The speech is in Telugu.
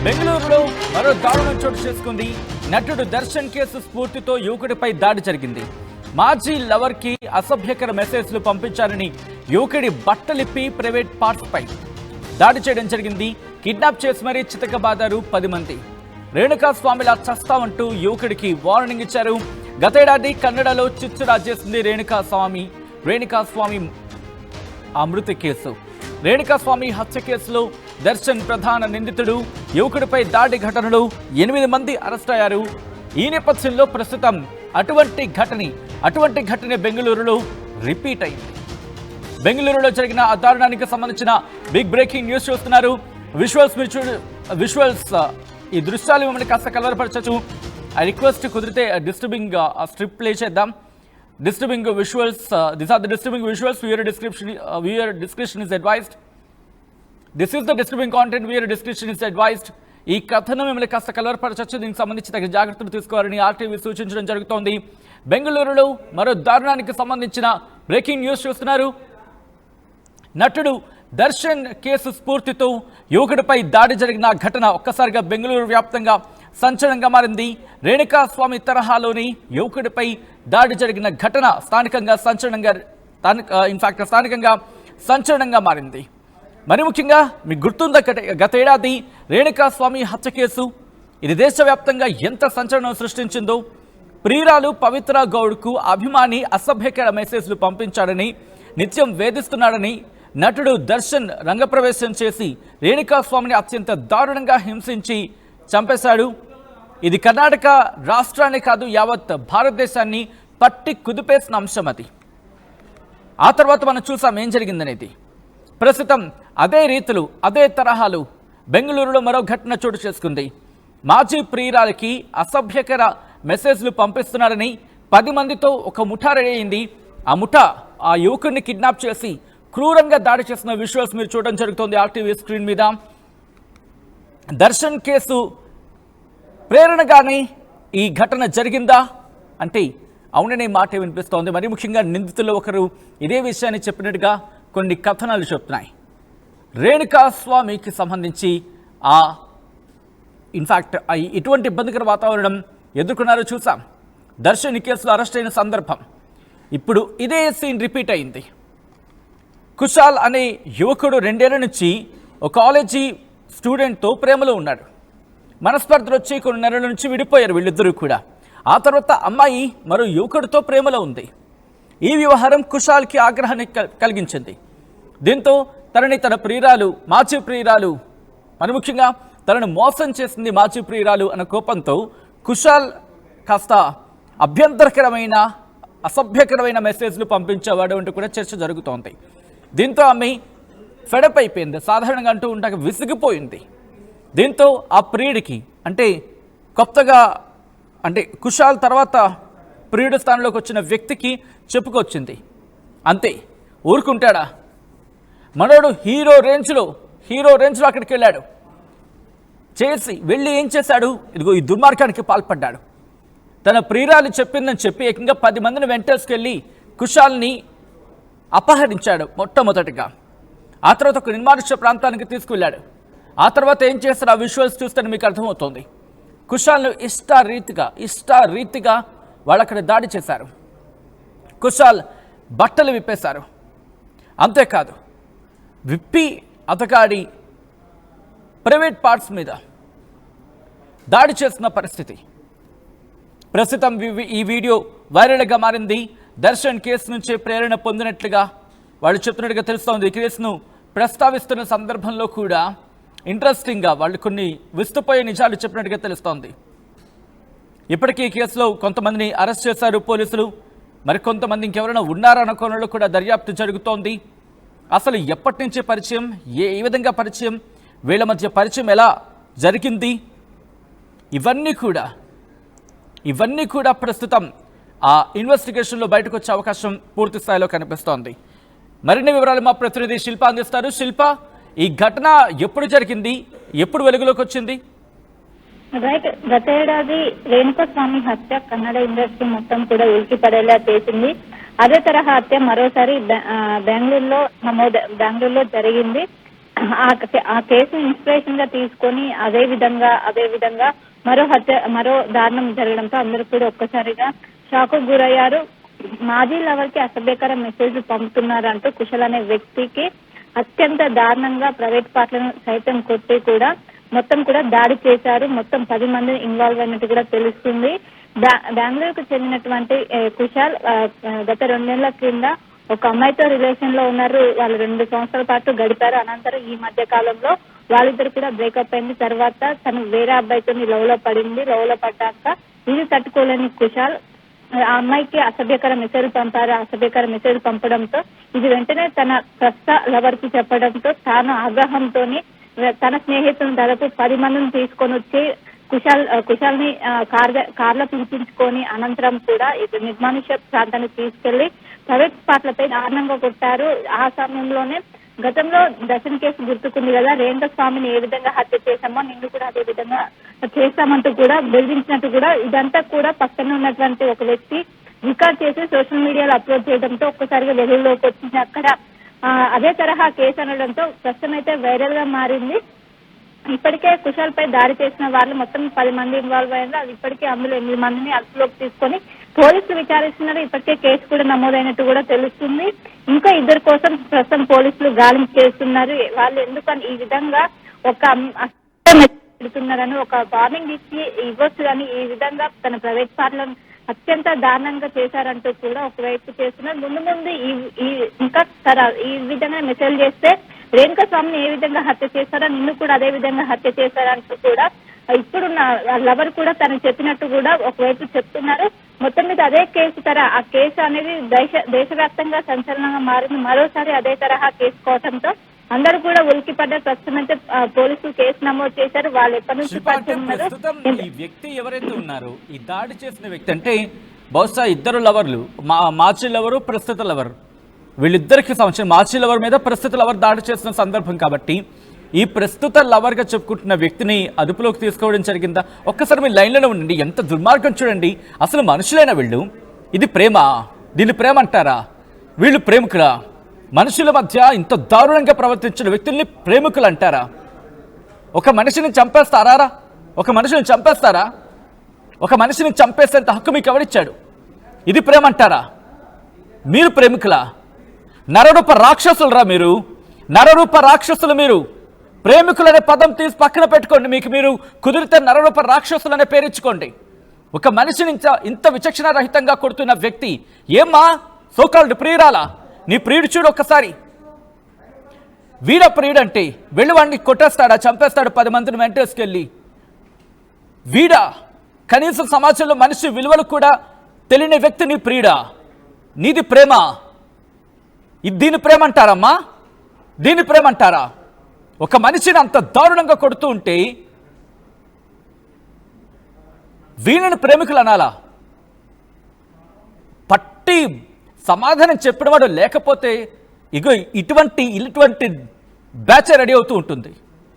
బెంగళూరులో మరో దారుణం చోటు చేసుకుంది. నటుడు దర్శన్ కేసు స్ఫూర్తితో యువకుడిపై దాడి జరిగింది. మాజీ లవర్ కి అసభ్యకర మెసేజ్లు పంపించారని యువకుడి బట్టలిప్పి ప్రైవేట్ పార్ట్స్ పై దాడి చేయడం జరిగింది. కిడ్నాప్ చేసి మరీ చితకబాదారు 10 మంది. రేణుకా స్వామిలా చస్తామంటూ యువకుడికి వార్నింగ్ ఇచ్చారు. గతేడాది కన్నడలో చిచ్చు రాజేసింది రేణుకా స్వామి అమృతి కేసు. రేణుకా స్వామి హత్య కేసులో దర్శన్ ప్రధాన నిందితుడు. యువకుడిపై దాడి ఘటనలో 8 మంది అరెస్ట్ అయ్యారు. ఈ నేపథ్యంలో ప్రస్తుతం అటువంటి ఘటన బెంగళూరులో రిపీట్ అయింది. బెంగళూరులో జరిగిన ఆ దారుణానికి సంబంధించిన బిగ్ బ్రేకింగ్ న్యూస్ చూస్తున్నారు. విజువల్స్ ఈ దృశ్యాలు మిమ్మల్ని కాస్త కలవరపరచచ్చు. ఐ రిక్వెస్ట్ కుదిరితే డిస్టర్బింగ్ స్ట్రిప్ ప్లే చేద్దాం. Disturbing visuals. These are the disturbing visuals. Viewer discretion is advised. This is the disturbing content. Viewer discretion is advised. ఈ కథను మిమ్మల్ని కాస్త కలవరపరచచ్చు. దీనికి సంబంధించి తగిన జాగ్రత్తలు తీసుకోవాలని ఆర్టీవీ సూచించడం జరుగుతోంది. బెంగళూరులో మరో దారుణానికి సంబంధించిన బ్రేకింగ్ న్యూస్ చూస్తున్నారు. నటుడు దర్శన్ కేసు స్ఫూర్తితో యువకుడిపై దాడి జరిగిన ఘటన ఒక్కసారిగా బెంగళూరు వ్యాప్తంగా సంచలనంగా మారింది. రేణుకా స్వామి తరహాలోని యువకుడిపై దాడి జరిగిన ఘటన స్థానికంగా సంచలనంగా మారింది. మరి ముఖ్యంగా మీకు గుర్తుందా, గతేడాది రేణుకా స్వామి హత్య కేసు ఇది దేశవ్యాప్తంగా ఎంత సంచలనం సృష్టించిందో. ప్రియురాలు పవిత్ర గౌడ్కు అభిమాని అసభ్యకర మెసేజ్లు పంపించాడని, నిత్యం వేధిస్తున్నాడని నటుడు దర్శన్ రంగప్రవేశం చేసి రేణుకా స్వామిని అత్యంత దారుణంగా హింసించి చంపేశాడు. ఇది కర్ణాటక రాష్ట్రాన్ని కాదు, యావత్ భారతదేశాన్ని పట్టి కుదిపేసిన అంశం అది. ఆ తర్వాత మనం చూసాం ఏం జరిగిందనేది. ప్రస్తుతం అదే రీతులు, అదే తరహాలు బెంగళూరులో మరో ఘటన చోటు చేసుకుంది. మాజీ ప్రియురాలకి అసభ్యకర మెసేజ్లు పంపిస్తున్నారని 10 మందితో ఒక ముఠా రెడీ అయింది. ఆ ముఠా ఆ యువకుడిని కిడ్నాప్ చేసి క్రూరంగా దాడి చేసిన విజువల్స్ మీరు చూడడం జరుగుతోంది ఆర్టీవీ స్క్రీన్ మీద. దర్శన్ కేసు ప్రేరణగానే ఈ ఘటన జరిగిందా అంటే అవుననే మాట వినిపిస్తోంది. మరి ముఖ్యంగా నిందితుల్లో ఒకరు ఇదే విషయాన్ని చెప్పినట్టుగా కొన్ని కథనాలు చెప్తున్నాయి. రేణుకా స్వామికి సంబంధించి ఇన్ఫ్యాక్ట్ ఇటువంటి ఇబ్బందికర వాతావరణం ఎదుర్కొన్నారో చూసాం. దర్శన్ ఈ కేసులో అరెస్ట్ అయిన సందర్భం ఇప్పుడు ఇదే సీన్ రిపీట్ అయింది. కుశాల్ అనే యువకుడు 2 ఏళ్ల నుంచి ఒక కాలేజీ స్టూడెంట్తో ప్రేమలో ఉన్నాడు. మనస్పర్ధలు వచ్చి కొన్ని నెలల నుంచి విడిపోయారు వీళ్ళిద్దరూ కూడా. ఆ తర్వాత అమ్మాయి మరో యువకుడితో ప్రేమలో ఉంది. ఈ వ్యవహారం కుశాల్కి ఆగ్రహాన్ని కలిగించింది. దీంతో తన ప్రియురాలు, మాజీ ప్రియురాలు, మరి ముఖ్యంగా తనను మోసం చేసింది మాజీ ప్రియురాలు అన్న కోపంతో కుశాల్ కాస్త అసభ్యకరమైన మెసేజ్లు పంపించేవాడు అంటూ కూడా చర్చ జరుగుతోంది. దీంతో ఆమె ఫెడప్ అయిపోయింది. సాధారణంగా అంటూ ఉంటాక విసిగిపోయింది. దీంతో ఆ ప్రియుడికి కొత్తగా కుశాల్ తర్వాత ప్రియుడి స్థానంలోకి వచ్చిన వ్యక్తికి చెప్పుకొచ్చింది. అంతే, ఊరుకుంటాడా? మనోడు హీరో రేంజ్లో అక్కడికి వెళ్ళాడు. వెళ్ళి ఏం చేశాడు? ఇదిగో ఈ దుర్మార్గానికి పాల్పడ్డాడు. తన ప్రియురాలు చెప్పిందని చెప్పి ఏకంగా 10 మందిని వెంటేసుకెళ్ళి కుశాల్ని అపహరించాడు మొట్టమొదటిగా. ఆ తర్వాత ఒక నిర్మానుష్య ప్రాంతానికి తీసుకువెళ్ళాడు. ఆ తర్వాత ఏం చేస్తారు ఆ విజువల్స్ చూస్తే మీకు అర్థమవుతోంది. కుశాల్ను ఇష్టారీతిగా వాళ్ళు అక్కడ దాడి చేశారు. కుశాల్ బట్టలు విప్పేశారు. అంతేకాదు, విప్పి అతగాడి ప్రైవేట్ పార్ట్స్ మీద దాడి చేసిన పరిస్థితి. ప్రస్తుతం ఈ వీడియో వైరల్గా మారింది. దర్శన్ కేసు నుంచే ప్రేరణ పొందినట్లుగా వాళ్ళు చెప్తున్నట్టుగా తెలుస్తోంది. ఈ కేసును ప్రస్తావిస్తున్న సందర్భంలో కూడా ఇంట్రెస్టింగ్గా వాళ్ళు కొన్ని విస్తుపోయే నిజాలు చెప్పినట్టుగా తెలుస్తోంది. ఇప్పటికీ ఈ కేసులో కొంతమందిని అరెస్ట్ చేశారు పోలీసులు. మరికొంతమంది ఇంకెవరైనా ఉన్నారన్న కోణంలో కూడా దర్యాప్తు జరుగుతోంది. అసలు ఎప్పటి నుంచి పరిచయం, ఏ విధంగా పరిచయం, వీళ్ళ మధ్య పరిచయం ఎలా జరిగింది, ఇవన్నీ కూడా ప్రస్తుతం ఆ ఇన్వెస్టిగేషన్లో బయటకు వచ్చే అవకాశం పూర్తి స్థాయిలో కనిపిస్తోంది. మరిన్ని వివరాలు మా ప్రతినిధి శిల్ప అందిస్తారు. శిల్ప, ఈ ఘటన ఎప్పుడు జరిగింది, ఎప్పుడు వెలుగులోకి వచ్చింది? రైట్, గతేడాది రేణుకా స్వామి హత్య కన్నడ ఇండస్ట్రీ మొత్తం కూడా ఉలికి పడేలా చేసింది. అదే తరహా హత్య మరోసారి బెంగళూరులో జరిగింది. ఆ కేసుని ఇన్స్పిరేషన్ గా తీసుకొని అదే విధంగా మరో దారుణం జరగడంతో అందరూ కూడా ఒక్కసారిగా షాక్ గురయ్యారు. మాజీ లవర్ కి అసభ్యకర మెసేజ్ పంపుతున్నారంటూ కుశల్ అనే వ్యక్తికి అత్యంత దారుణంగా ప్రైవేట్ పార్ట్లను సైతం కొట్టి కూడా మొత్తం కూడా దాడి చేశారు. మొత్తం 10 మంది ఇన్వాల్వ్ అయినట్టు కూడా తెలుస్తుంది. బెంగళూరుకు చెందినటువంటి కుశల్ గత 2 నెలల క్రింద ఒక అమ్మాయితో రిలేషన్ లో ఉన్నారు. వాళ్ళు 2 సంవత్సరాల పాటు గడిపారు. అనంతరం ఈ మధ్య కాలంలో వాళ్ళిద్దరు కూడా బ్రేకప్ అయింది. తర్వాత తను వేరే అబ్బాయితో లవ్ లో పడ్డాక ఇది తట్టుకోలేని కుశల్ ఆ అమ్మాయికి అసభ్యకర మెసేజ్ పంపారు. అసభ్యకర మెసేజ్ పంపడంతో ఇది వెంటనే తన ప్రస్తుత లవర్ కి చెప్పడంతో తాను ఆగ్రహంతో తన స్నేహితులను దాదాపు 10 మందిని తీసుకొని వచ్చి కుశల్ ని కార్లో పిలిపించుకొని అనంతరం కూడా నిర్మానుష్య ప్రాంతానికి తీసుకెళ్లి ప్రైవేట్ స్పాట్లపై దారుణంగా కొట్టారు. ఆ సమయంలోనే గతంలో దర్శన్ కేసు గుర్తుకుంది కదా, రేణుక స్వామిని ఏ విధంగా హత్య చేశామో నిన్ను కూడా అదే విధంగా చేస్తామంటూ కూడా బెదిరించినట్టు కూడా ఇదంతా కూడా పక్కన ఉన్నటువంటి ఒక వ్యక్తి రికార్డ్ చేసి సోషల్ మీడియాలో అప్లోడ్ చేయడంతో ఒక్కసారిగా వెలుగులోకి వచ్చింది. అక్కడ అదే తరహా కేసు అనడంతో ప్రస్తుతం అయితే వైరల్ గా మారింది. ఇప్పటికే కుశల్ పై దాడి చేసిన వాళ్ళు మొత్తం 10 మంది ఇన్వాల్వ్ అయ్యారు. అది ఇప్పటికే అందులో 8 మందిని అదుపులోకి తీసుకొని పోలీసులు విచారిస్తున్నారు. ఇప్పటికే కేసు కూడా నమోదైనట్టు కూడా తెలుస్తుంది. ఇంకా 2 కోసం ప్రస్తుతం పోలీసులు గాలింపు చేస్తున్నారు. వాళ్ళు ఎందుకని ఈ విధంగా ఒక పెడుతున్నారని ఒక వార్నింగ్ ఇవ్వచ్చు కానీ ఈ విధంగా తన ప్రైవేట్ పార్ట్లను అత్యంత దారుణంగా చేశారంటూ కూడా ఒకవైపు చేస్తున్నారు. ముందు ఇంకా ఈ విధంగా మెసేజ్ చేస్తే రేణుక స్వామిని ఏ విధంగా హత్య చేశారో నిన్ను కూడా అదే విధంగా హత్య చేశారంటూ కూడా ఇప్పుడున్న లవర్ కూడా తను చెప్పినట్టు కూడా ఒకవైపు చెప్తున్నారు. మొత్తం మీద అదే కేసు ఆ కేసు అనేది దేశవ్యాప్తంగా సంచలనంగా మారింది. మరోసారి అదే తరహా కేసు కోవడంతో అందరూ కూడా ఉలికిపడ్డ. ప్రస్తుతం అయితే పోలీసులు కేసు నమోదు చేశారు. వాళ్ళు ఎప్పటి నుంచి ఈ వ్యక్తి ఎవరైతే ఉన్నారు ఈ దాడి చేసిన వ్యక్తి అంటే బహుశా 2 లవర్లు, మాజీ లవరు ప్రస్తుత లవర్, వీళ్ళిద్దరికి సంబంధించిన మాజీ లవర్ మీద ప్రస్తుత లవర్ దాడి చేసిన సందర్భం కాబట్టి ఈ ప్రస్తుత లవర్గా చెప్పుకుంటున్న వ్యక్తిని అదుపులోకి తీసుకోవడం జరిగిందా? ఒక్కసారి మీ లైన్లోనే ఉండండి. ఎంత దుర్మార్గం చూడండి. అసలు మనుషులైన వీళ్ళు, ఇది ప్రేమ? దీన్ని ప్రేమ అంటారా? వీళ్ళు ప్రేమికులా? మనుషుల మధ్య ఇంత దారుణంగా ప్రవర్తించిన వ్యక్తుల్ని ప్రేమికులు అంటారా? ఒక మనిషిని చంపేస్తారా? ఒక మనిషిని చంపేస్తారా? ఒక మనిషిని చంపేసేంత హక్కు మీకు ఎవరిచ్చాడు? ఇది ప్రేమ అంటారా? మీరు ప్రేమికులా? నరరూప రాక్షసులరా మీరు? నరరూప రాక్షసులు మీరు. ప్రేమికులనే పదం తీసి పక్కన పెట్టుకోండి. మీకు మీరు కుదిరితే నరరూప రాక్షసులనే పేరించుకోండి. ఒక మనిషిని ఇంత విచక్షణ రహితంగా కొడుతున్న వ్యక్తి ఏమ్మా సోకాల్డ్ ప్రియురాలా? నీ ప్రియుడు చూడు ఒక్కసారి. వీడ ప్రియుడంటే వెళ్ళి వాడిని కొట్టేస్తాడా, చంపేస్తాడు 10 మందిని వెంటేసుకెళ్ళి? వీడా కనీసం సమాజంలో మనిషి విలువలు కూడా తెలియని వ్యక్తి నీ ప్రియుడా? నీది ప్రేమ? దీన్ని ప్రేమ అంటారమ్మా? దీన్ని ప్రేమ అంటారా? ఒక మనిషిని అంత దారుణంగా కొడుతూ ఉంటే వీళ్ళని ప్రేమికులు అనాలా? పట్టి సమాధానం చెప్పినవాడు లేకపోతే ఇటువంటి బ్యాచ్ రెడీ అవుతూ ఉంటుంది.